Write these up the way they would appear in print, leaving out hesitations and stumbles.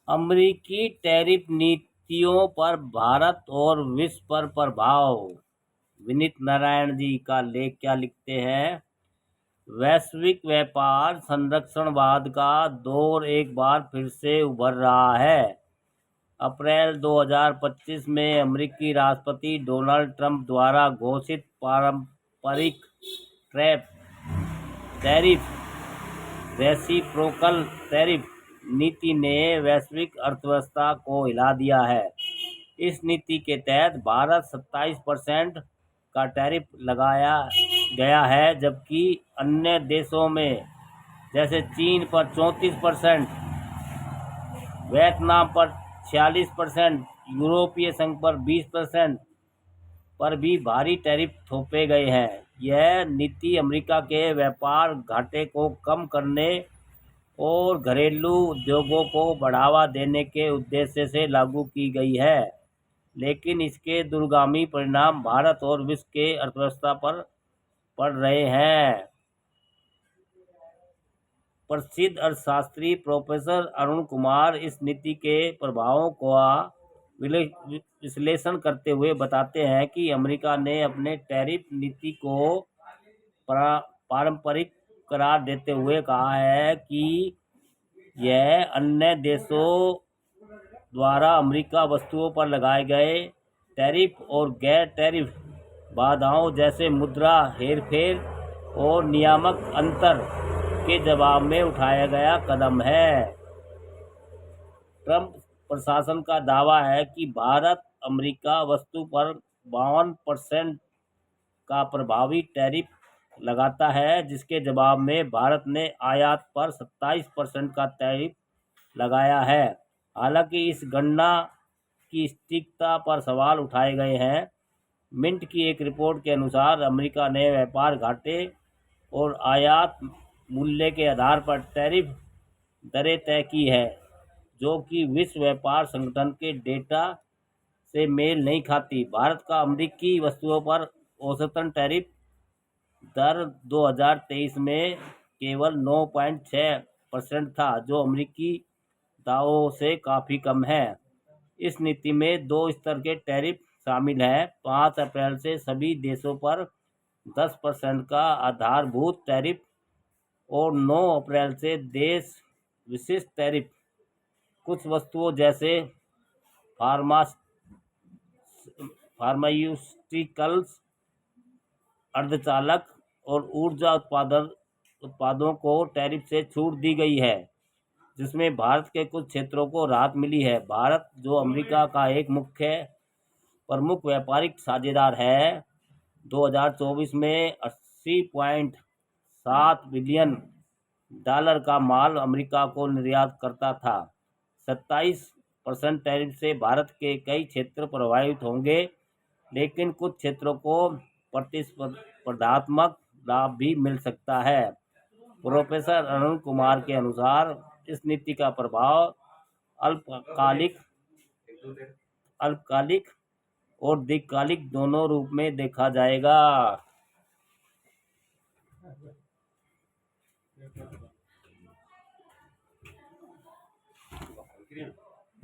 अमेरिकी टैरिफ नीतियों पर भारत और विश्व पर प्रभाव। विनीत नारायण जी का लेख क्या लिखते हैं? वैश्विक व्यापार संरक्षणवाद का दौर एक बार फिर से उभर रहा है। अप्रैल 2025 में अमेरिकी राष्ट्रपति डोनाल्ड ट्रंप द्वारा घोषित पारंपरिक टैरिफ रेसिप्रोकल टैरिफ नीति ने वैश्विक अर्थव्यवस्था को हिला दिया है। इस नीति के तहत भारत 27% का टैरिफ लगाया गया है, जबकि अन्य देशों में जैसे चीन पर 34%, वियतनाम पर 46%, यूरोपीय संघ पर 20% पर भी भारी टैरिफ थोपे गए हैं। यह नीति अमेरिका के व्यापार घाटे को कम करने और घरेलू उद्योगों को बढ़ावा देने के उद्देश्य से लागू की गई है, लेकिन इसके दूरगामी परिणाम भारत और विश्व के अर्थव्यवस्था पर पड़ रहे हैं। प्रसिद्ध अर्थशास्त्री प्रोफेसर अरुण कुमार इस नीति के प्रभावों का विश्लेषण करते हुए बताते हैं कि अमेरिका ने अपने टैरिफ नीति को पारंपरिक करार देते हुए कहा है कि यह अन्य देशों द्वारा अमेरिका वस्तुओं पर लगाए गए टैरिफ और गैर टैरिफ बाधाओं जैसे मुद्रा हेरफेर और नियामक अंतर के जवाब में उठाया गया कदम है। ट्रंप प्रशासन का दावा है कि भारत अमेरिका वस्तु पर 52% का प्रभावी टैरिफ लगाता है, जिसके जवाब में भारत ने आयात पर 27% का टैरिफ लगाया है। हालांकि इस गणना की सटीकता पर सवाल उठाए गए हैं। मिंट की एक रिपोर्ट के अनुसार अमेरिका ने व्यापार घाटे और आयात मूल्य के आधार पर टैरिफ दरें तय की है, जो कि विश्व व्यापार संगठन के डेटा से मेल नहीं खाती। भारत का अमेरिकी वस्तुओं पर औसतन टैरिफ दर 2023 में केवल 9.6% था, जो अमेरिकी दावों से काफ़ी कम है। इस नीति में 2 स्तर के टैरिफ शामिल हैं। 5 अप्रैल से सभी देशों पर 10% का आधारभूत टैरिफ और 9 अप्रैल से देश विशिष्ट टैरिफ। कुछ वस्तुओं जैसे फार्मास्यूटिकल्स, अर्धचालक और ऊर्जा उत्पादों को टैरिफ से छूट दी गई है, जिसमें भारत के कुछ क्षेत्रों को राहत मिली है। भारत, जो अमेरिका का एक प्रमुख व्यापारिक साझेदार है, 2024 में $80.7 बिलियन का माल अमेरिका को निर्यात करता था। 27% टैरिफ से भारत के कई क्षेत्र प्रभावित होंगे, लेकिन कुछ क्षेत्रों को प्रतिस्पर्धात्मक लाभ भी मिल सकता है। प्रोफेसर अरुण कुमार के अनुसार इस नीति का प्रभाव अल्पकालिक और दीर्घकालिक दोनों रूप में देखा जाएगा।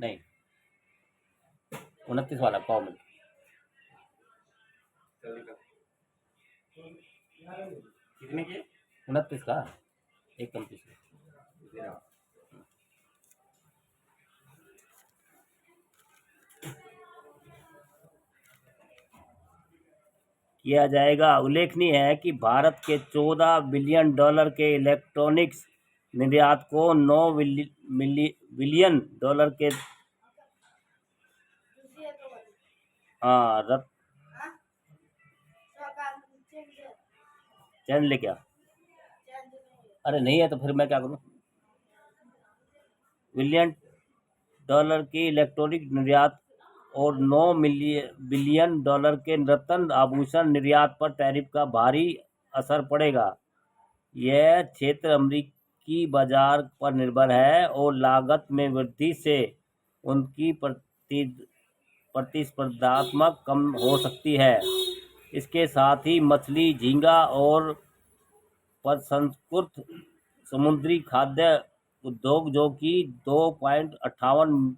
नहीं, 29 वाला कॉमन कितने के? 29 का एक 29 किया जाएगा। उल्लेखनीय है कि भारत के $14 बिलियन के इलेक्ट्रॉनिक्स निर्यात को $9 बिलियन के चैन ले क्या? अरे नहीं है तो फिर मैं क्या करूं? बिलियन डॉलर की इलेक्ट्रॉनिक निर्यात और $9 बिलियन के रत्न आभूषण निर्यात पर टैरिफ का भारी असर पड़ेगा। यह क्षेत्र अमेरिकी बाजार पर निर्भर है और लागत में वृद्धि से उनकी प्रतिस्पर्धात्मक कम हो सकती है। इसके साथ ही मछली, झींगा और प्रसंस्कृत समुद्री खाद्य उद्योग जो कि 2.58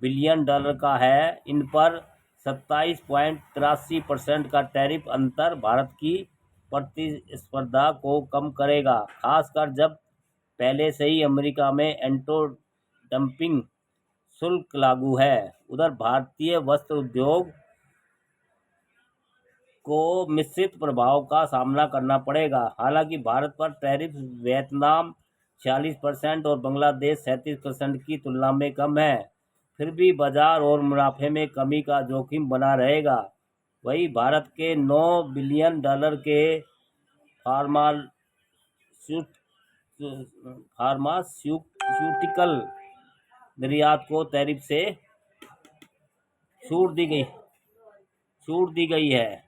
बिलियन डॉलर का है, इन पर 27.83% का टैरिफ अंतर भारत की प्रतिस्पर्धा को कम करेगा, खासकर जब पहले से ही अमेरिका में एंटी डंपिंग शुल्क लागू है। उधर भारतीय वस्त्र उद्योग को मिश्रित प्रभाव का सामना करना पड़ेगा। हालांकि भारत पर टैरिफ वियतनाम 46% और बांग्लादेश 37% की तुलना में कम है, फिर भी बाजार और मुनाफे में कमी का जोखिम बना रहेगा। वहीं भारत के 9 बिलियन डॉलर के फार्मास्यूटिकल निर्यात को टैरिफ से छूट दी गई है।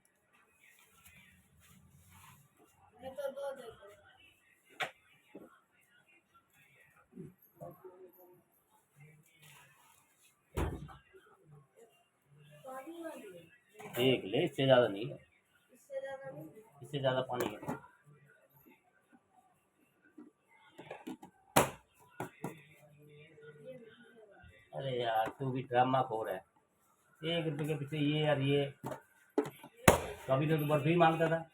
देख ले, इससे ज्यादा नहीं है, इससे ज्यादा पानी है। अरे यार, तू भी ड्रामा खो रहा है। 1 रुपये के पीछे ये और ये, कभी तो तू बर्फी मांगता था।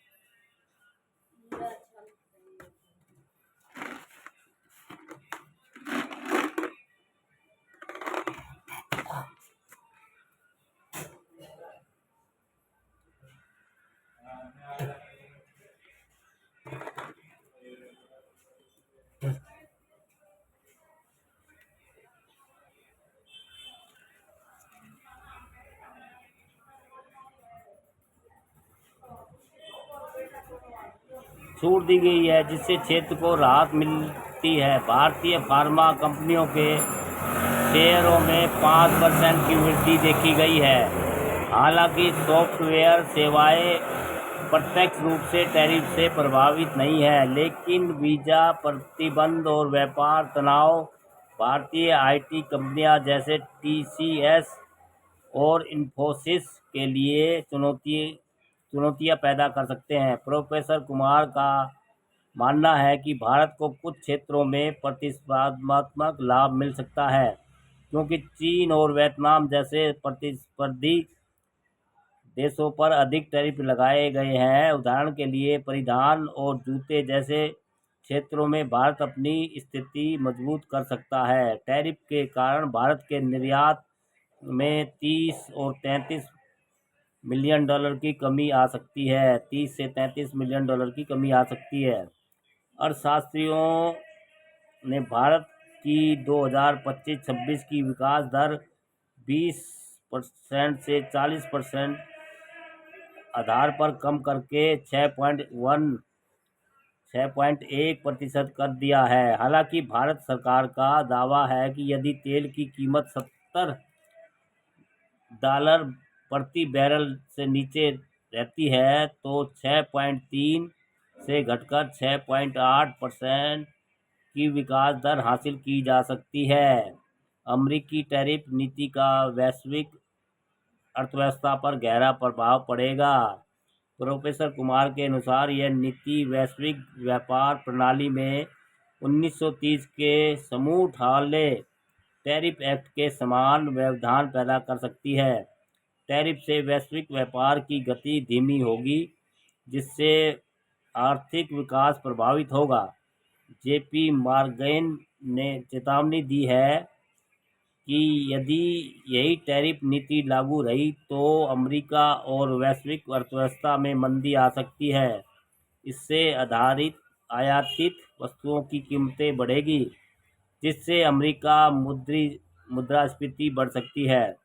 छूट दी गई है, जिससे क्षेत्र को राहत मिलती है। भारतीय फार्मा कंपनियों के शेयरों में 5% की वृद्धि देखी गई है। हालांकि सॉफ्टवेयर सेवाएं प्रत्यक्ष रूप से टैरिफ से प्रभावित नहीं है, लेकिन वीजा प्रतिबंध और व्यापार तनाव भारतीय आईटी कंपनियां जैसे टीसीएस और इन्फोसिस के लिए चुनौतियां पैदा कर सकते हैं। प्रोफेसर कुमार का मानना है कि भारत को कुछ क्षेत्रों में प्रतिस्पर्धात्मक लाभ मिल सकता है, क्योंकि चीन और वियतनाम जैसे प्रतिस्पर्धी देशों पर अधिक टैरिफ लगाए गए हैं। उदाहरण के लिए परिधान और जूते जैसे क्षेत्रों में भारत अपनी स्थिति मजबूत कर सकता है। टैरिफ के कारण भारत के निर्यात में 30 और 33 मिलियन डॉलर की कमी आ सकती है। 30 से 33 मिलियन डॉलर की कमी आ सकती है। अर्थशास्त्रियों ने भारत की 2025-26 की विकास दर 20% से 40% आधार पर कम करके 6.1% कर दिया है। हालांकि भारत सरकार का दावा है कि यदि तेल की कीमत $70 प्रति बैरल से नीचे रहती है तो 6.3 से घटकर 6.8% की विकास दर हासिल की जा सकती है। अमेरिकी टैरिफ नीति का वैश्विक अर्थव्यवस्था पर गहरा प्रभाव पड़ेगा। प्रोफेसर कुमार के अनुसार यह नीति वैश्विक व्यापार प्रणाली में 1930 के समूह टैरिफ एक्ट के समान व्यवधान पैदा कर सकती है। टैरिफ से वैश्विक व्यापार की गति धीमी होगी, जिससे आर्थिक विकास प्रभावित होगा। जेपी मॉर्गन ने चेतावनी दी है कि यदि यही टैरिफ नीति लागू रही तो अमेरिका और वैश्विक अर्थव्यवस्था में मंदी आ सकती है। इससे आयातित वस्तुओं की कीमतें बढ़ेगी, जिससे अमेरिका मुद्रास्फीति बढ़ सकती है।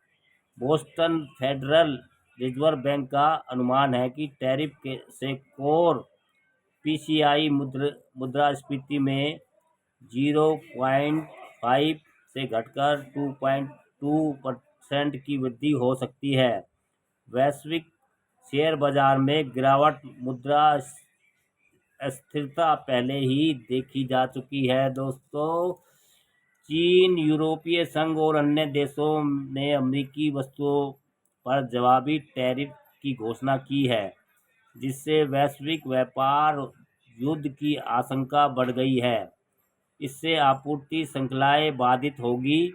बोस्टन फेडरल रिजर्व बैंक का अनुमान है कि टैरिफ से कोर पीसीआई मुद्रास्फीति में 0.5 से घटकर 2.2% की वृद्धि हो सकती है। वैश्विक शेयर बाजार में गिरावट मुद्रा अस्थिरता पहले ही देखी जा चुकी है। दोस्तों, चीन, यूरोपीय संघ और अन्य देशों ने अमेरिकी वस्तुओं पर जवाबी टैरिफ की घोषणा की है, जिससे वैश्विक व्यापार युद्ध की आशंका बढ़ गई है। इससे आपूर्ति श्रृंखलाएं बाधित होगी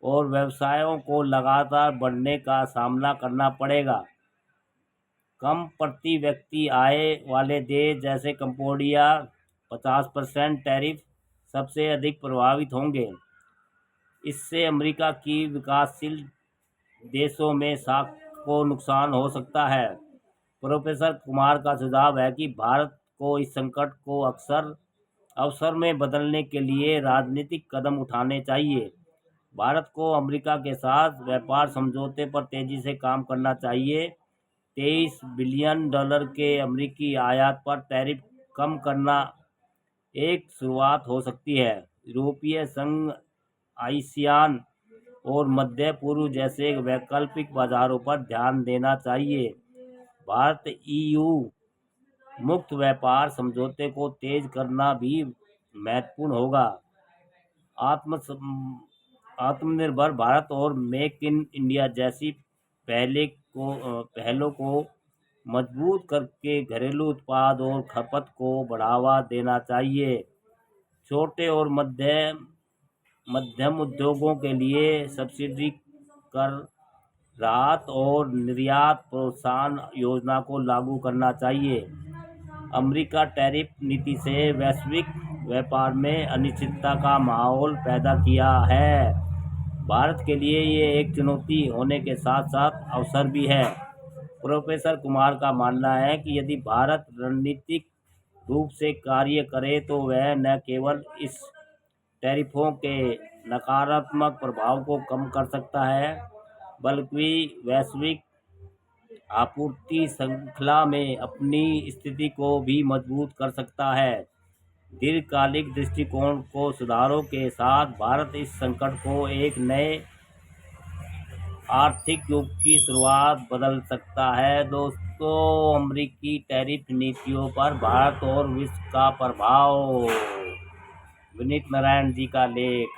और व्यवसायों को लगातार बढ़ने का सामना करना पड़ेगा। कम प्रति व्यक्ति आय वाले देश जैसे कंबोडिया 50% टैरिफ सबसे अधिक प्रभावित होंगे। इससे अमेरिका की विकासशील देशों में साख को नुकसान हो सकता है। प्रोफेसर कुमार का सुझाव है कि भारत को इस संकट को अवसर में बदलने के लिए राजनीतिक कदम उठाने चाहिए। भारत को अमेरिका के साथ व्यापार समझौते पर तेजी से काम करना चाहिए। $23 बिलियन के अमेरिकी आयात पर टैरिफ कम करना एक शुरुआत हो सकती है। यूरोपीय संघ, आसियान और मध्य पूर्व जैसे वैकल्पिक बाजारों पर ध्यान देना चाहिए। भारत EU मुक्त व्यापार समझौते को तेज करना भी महत्वपूर्ण होगा। आत्मनिर्भर भारत और मेक इन इंडिया जैसी पहलों को मजबूत करके घरेलू उत्पाद और खपत को बढ़ावा देना चाहिए। छोटे और मध्यम उद्योगों के लिए सब्सिडी, कर राहत और निर्यात प्रोत्साहन योजना को लागू करना चाहिए। अमेरिका टैरिफ नीति से वैश्विक व्यापार में अनिश्चितता का माहौल पैदा किया है। भारत के लिए ये एक चुनौती होने के साथ साथ अवसर भी है। प्रोफेसर कुमार का मानना है कि यदि भारत रणनीतिक रूप से कार्य करे तो वह न केवल इस टैरिफों के नकारात्मक प्रभाव को कम कर सकता है, बल्कि वैश्विक आपूर्ति श्रृंखला में अपनी स्थिति को भी मजबूत कर सकता है। दीर्घकालिक दृष्टिकोण को सुधारों के साथ भारत इस संकट को एक नए आर्थिक युग की शुरुआत बदल सकता है। दोस्तों, अमेरिकी टैरिफ नीतियों पर भारत और विश्व का प्रभाव। विनीत नारायण जी का लेख।